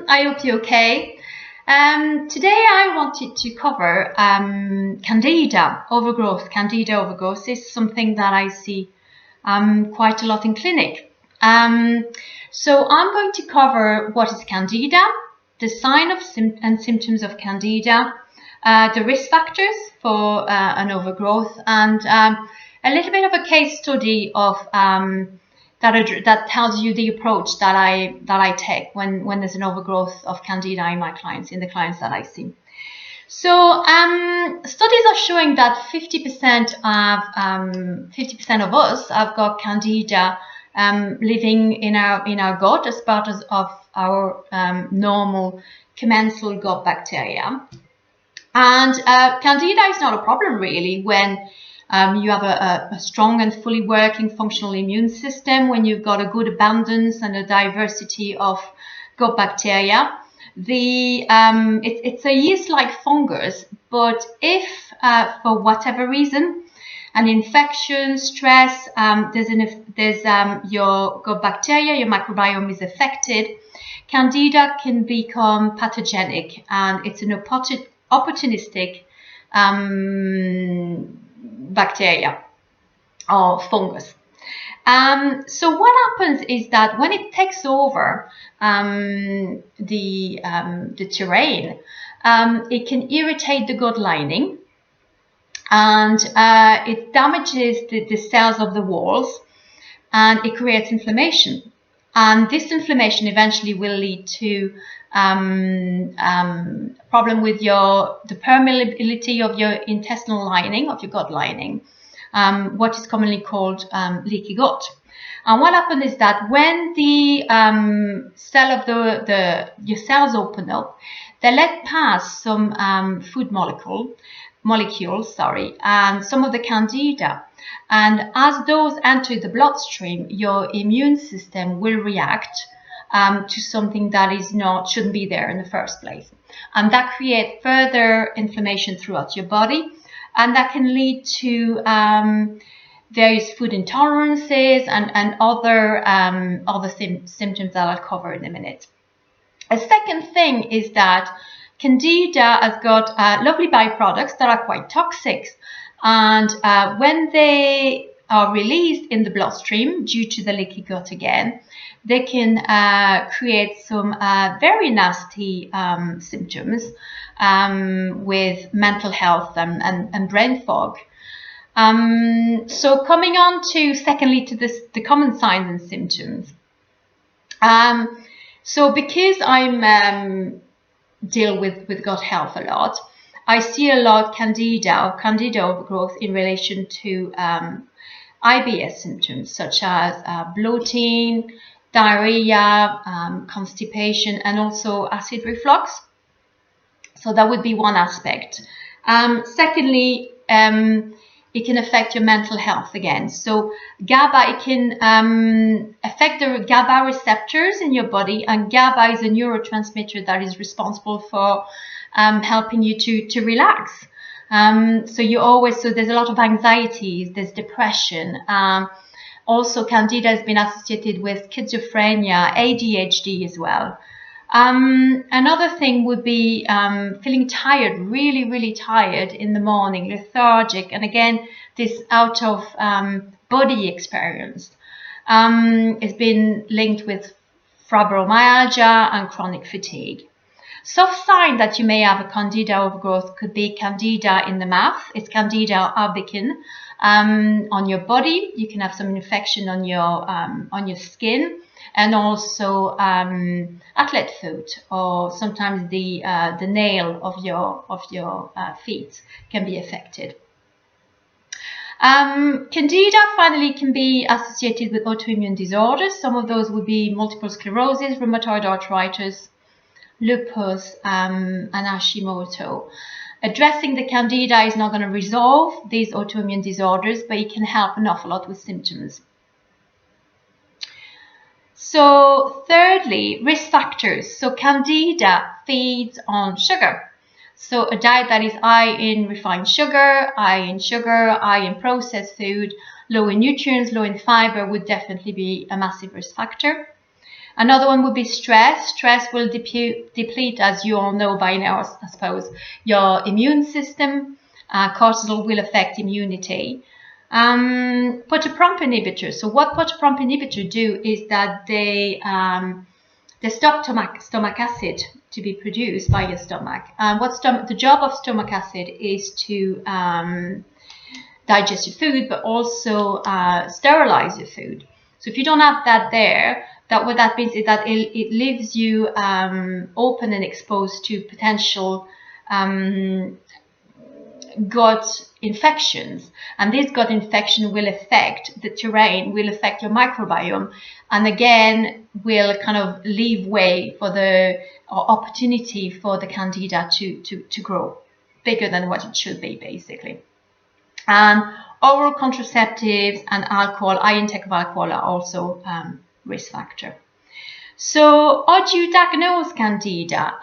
I hope you're okay. Today I wanted to cover Candida Overgrowth. Candida Overgrowth is something that I see quite a lot in clinic. So I'm going to cover what is Candida, the sign of and symptoms of Candida, the risk factors for an overgrowth, and a little bit of a case study of that tells you the approach that I take when there's an overgrowth of Candida in my clients, in the clients that I see. So studies are showing that 50% of us have got Candida living in our gut as part of our normal commensal gut bacteria. And Candida is not a problem really when you have a strong and fully working functional immune system, when you've got a good abundance and a diversity of gut bacteria. It's a yeast-like fungus, but if for whatever reason, an infection, stress, your gut bacteria, your microbiome is affected, Candida can become pathogenic, and it's an opportunistic bacteria or fungus. So what happens is that when it takes over the terrain, it can irritate the gut lining, and it damages the cells of the walls, and it creates inflammation. And this inflammation eventually will lead to problem with the permeability of your intestinal lining, of your gut lining, what is commonly called leaky gut. And what happens is that when the cell of your cells open up, they let pass some food molecules, and some of the Candida. And as those enter the bloodstream, your immune system will react to something that shouldn't be there in the first place. And that creates further inflammation throughout your body, and that can lead to various food intolerances and other symptoms that I'll cover in a minute. A second thing is that Candida has got lovely byproducts that are quite toxic, and when they are released in the bloodstream due to the leaky gut again, they can create some very nasty symptoms with mental health and brain fog. So coming on to secondly to the common signs and symptoms. So because I'm deal with gut health a lot, I see a lot Candida overgrowth in relation to IBS symptoms such as bloating, diarrhea, constipation, and also acid reflux. So that would be one aspect. Secondly, it can affect your mental health again. So GABA, it can affect the GABA receptors in your body, and GABA is a neurotransmitter that is responsible for helping you to relax. So there's a lot of anxieties, there's depression. Also, Candida has been associated with schizophrenia, ADHD as well. Another thing would be feeling tired, really, really tired in the morning, lethargic, and again, this out of body experience. It's been linked with fibromyalgia and chronic fatigue. Soft sign that you may have a Candida overgrowth could be Candida in the mouth. It's Candida albicans. On your body, you can have some infection on your skin, and also athlete foot, or sometimes the nail of your feet can be affected. Candida finally can be associated with autoimmune disorders. Some of those would be multiple sclerosis, rheumatoid arthritis, lupus, and Hashimoto. Addressing the Candida is not going to resolve these autoimmune disorders, but it can help an awful lot with symptoms. So thirdly, risk factors. So Candida feeds on sugar. So a diet that is high in refined sugar, high in processed food, low in nutrients, low in fiber would definitely be a massive risk factor. Another one would be stress. Stress will deplete, as you all know by now, I suppose, your immune system. Cortisol will affect immunity. Proton inhibitors. So what proton inhibitors do is that they stop stomach acid to be produced by your stomach. And the job of stomach acid is to digest your food, but also sterilize your food. So if you don't have that there, what that means is that it leaves you open and exposed to potential gut infections, and this gut infection will affect the terrain, will affect your microbiome, and again will kind of leave way for the opportunity for the Candida to grow bigger than what it should be, basically. Oral contraceptives and alcohol, high intake of alcohol, are also risk factor. So how do you diagnose Candida?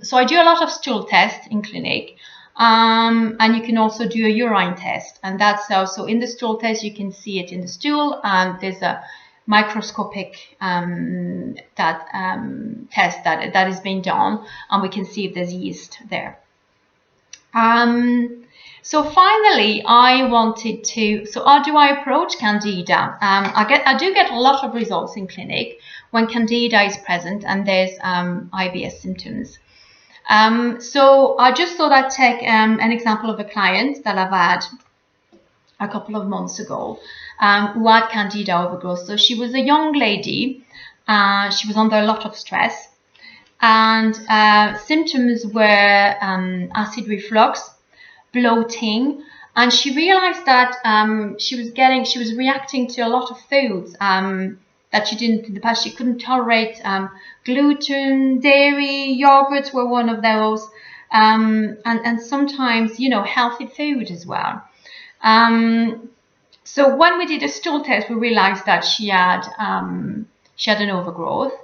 So I do a lot of stool tests in clinic. And you can also do a urine test, and that's also in the stool test. You can see it in the stool, and there's a microscopic test that is being done, and we can see if there's yeast there. So finally, I wanted to. So how do I approach Candida? I do get a lot of results in clinic when Candida is present and there's IBS symptoms. So I just thought I'd take an example of a client that I've had a couple of months ago who had Candida overgrowth. So she was a young lady. She was under a lot of stress, and symptoms were acid reflux, bloating, and she realized that she was reacting to a lot of foods that she didn't in the past. She couldn't tolerate gluten, dairy, yogurts were one of those, and sometimes, healthy food as well. So when we did a stool test, we realized that she had an overgrowth.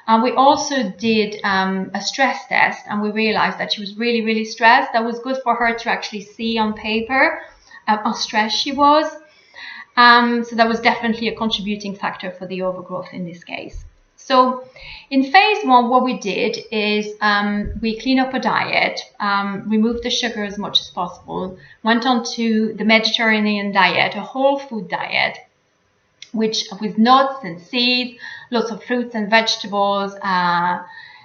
And we also did a stress test, and we realized that she was really, really stressed. That was good for her to actually see on paper how stressed she was. So that was definitely a contributing factor for the overgrowth in this case. So in phase 1, what we did is we cleaned up her diet, removed the sugar as much as possible, went on to the Mediterranean diet, a whole food diet, which with nuts and seeds, lots of fruits and vegetables.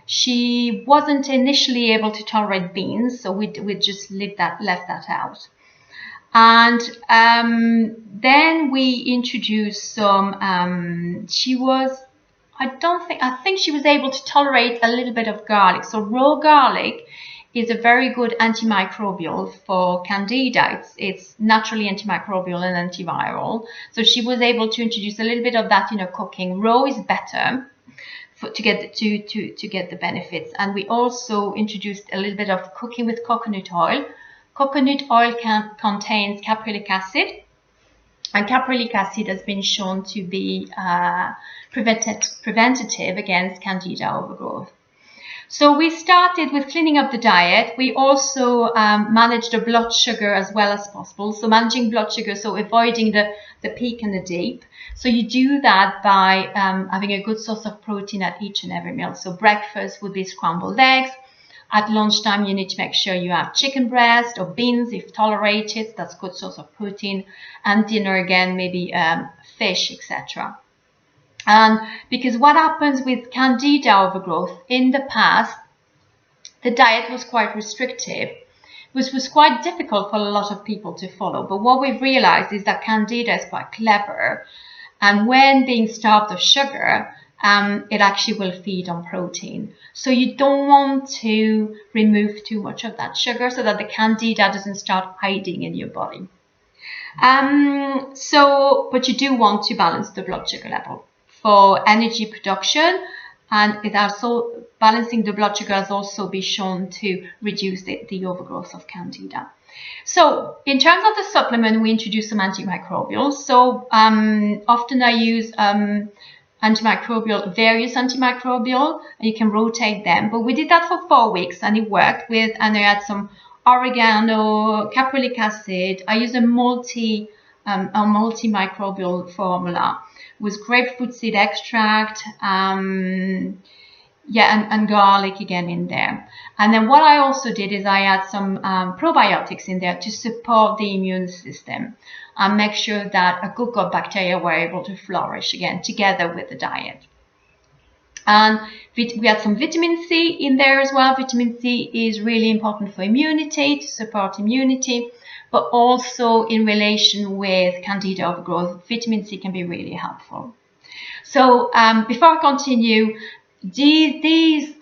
She wasn't initially able to tolerate beans, so we just left that out. And then we introduced some. I think she was able to tolerate a little bit of garlic. So raw garlic is a very good antimicrobial for Candida. It's naturally antimicrobial and antiviral. So she was able to introduce a little bit of that in her cooking. Raw is better to get the benefits. And we also introduced a little bit of cooking with coconut oil. Coconut oil contains caprylic acid, and caprylic acid has been shown to be preventative against Candida overgrowth. So we started with cleaning up the diet. We also managed the blood sugar as well as possible. So managing blood sugar, so avoiding the peak and the dip. So you do that by having a good source of protein at each and every meal. So breakfast would be scrambled eggs. At lunchtime, you need to make sure you have chicken breast or beans if tolerated. That's a good source of protein. And dinner again, maybe fish, etc. And because what happens with Candida overgrowth, in the past, the diet was quite restrictive, which was quite difficult for a lot of people to follow. But what we've realized is that Candida is quite clever. And when being starved of sugar, it actually will feed on protein. So you don't want to remove too much of that sugar so that the Candida doesn't start hiding in your body. But you do want to balance the blood sugar level for energy production, and it also balancing the blood sugar has also been shown to reduce the overgrowth of Candida. So in terms of the supplement, we introduce some antimicrobials. So often I use various antimicrobial, and you can rotate them. But we did that for 4 weeks, and it worked and I had some oregano, caprylic acid. I used a multi-microbial formula. with grapefruit seed extract, yeah, and garlic again in there. And then what I also did is I add some probiotics in there to support the immune system and make sure that a good gut bacteria were able to flourish again together with the diet. And we had some vitamin C in there as well. Vitamin C is really important for immunity, to support immunity, but also in relation with Candida overgrowth, vitamin C can be really helpful. So before I continue, these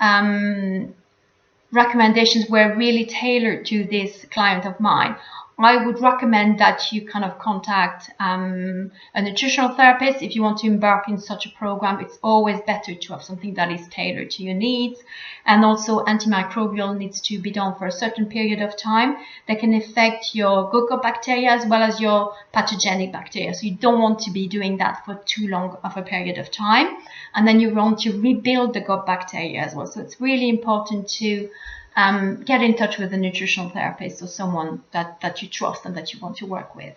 recommendations were really tailored to this client of mine. I would recommend that you kind of contact a nutritional therapist if you want to embark in such a program. It's always better to have something that is tailored to your needs. And also antimicrobial needs to be done for a certain period of time that can affect your good gut bacteria as well as your pathogenic bacteria. So you don't want to be doing that for too long of a period of time. And then you want to rebuild the gut bacteria as well. So it's really important to get in touch with a nutritional therapist or someone that you trust and that you want to work with.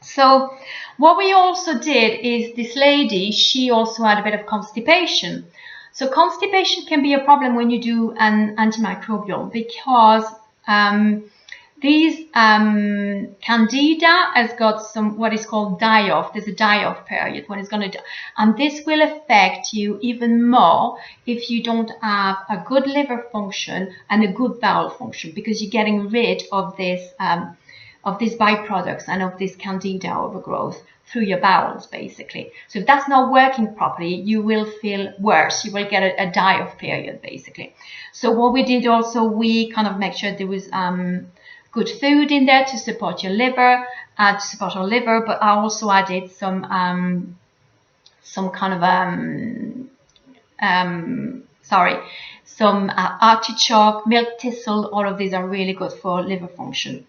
So what we also did is this lady, she also had a bit of constipation. So constipation can be a problem when you do an antimicrobial because these Candida has got some what is called die-off. There's a die-off period when it's going to, and this will affect you even more if you don't have a good liver function and a good bowel function, because you're getting rid of this these byproducts and of this Candida overgrowth through your bowels, basically. So if that's not working properly, you will feel worse. You will get a die-off period, basically. So what we did also, we kind of make sure there was good food in there to support your liver, to support our liver, but I also added some kind of some artichoke, milk thistle. All of these are really good for liver function.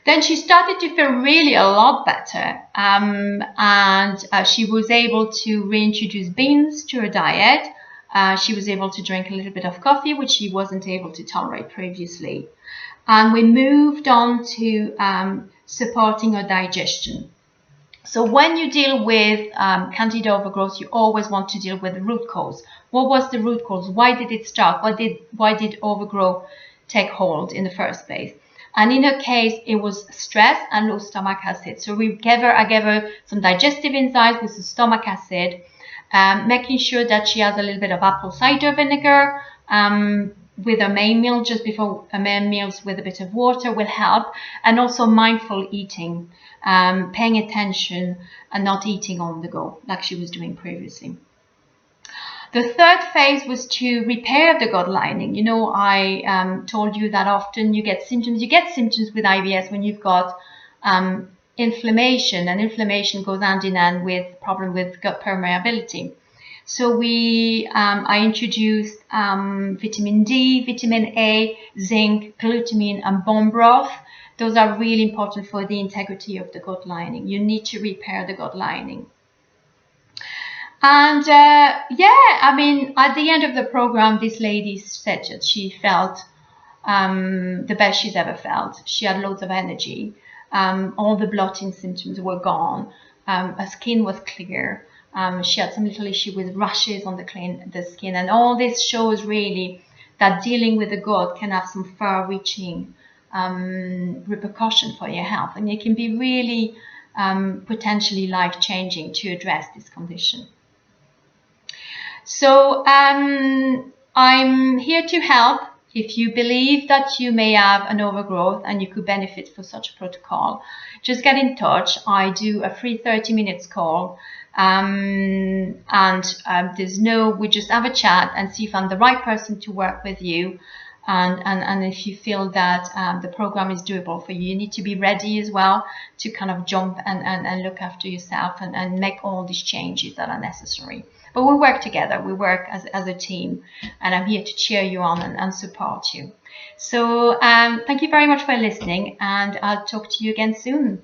Then she started to feel really a lot better, and she was able to reintroduce beans to her diet. She was able to drink a little bit of coffee, which she wasn't able to tolerate previously. And we moved on to supporting her digestion. So when you deal with Candida overgrowth, you always want to deal with the root cause. What was the root cause? Why did it start? Why did overgrowth take hold in the first place? And in her case, it was stress and low stomach acid. So I gave her some digestive enzymes with some stomach acid, making sure that she has a little bit of apple cider vinegar with her main meal, just before her main meals, with a bit of water will help. And also mindful eating, paying attention and not eating on the go like she was doing previously. The third phase was to repair the gut lining. You know, I told you that often you get symptoms. You get symptoms with IBS when you've got inflammation, and inflammation goes hand in hand with problem with gut permeability. So I introduced vitamin D, vitamin A, zinc, glutamine, and bone broth. Those are really important for the integrity of the gut lining. You need to repair the gut lining. And yeah, I mean, at the end of the program, this lady said that she felt the best she's ever felt. She had loads of energy. All the blotting symptoms were gone. Her skin was clear. She had some little issue with rashes on the skin. And all this shows really that dealing with the gut can have some far-reaching repercussion for your health. And it can be really potentially life-changing to address this condition. So I'm here to help. If you believe that you may have an overgrowth and you could benefit from such a protocol, just get in touch. I do a free 30 minutes call, we just have a chat and see if I'm the right person to work with you. And if you feel that the program is doable for you, you need to be ready as well to kind of jump and look after yourself and make all these changes that are necessary. But we work together, we work as a team, and I'm here to cheer you on and support you. So thank you very much for listening, and I'll talk to you again soon.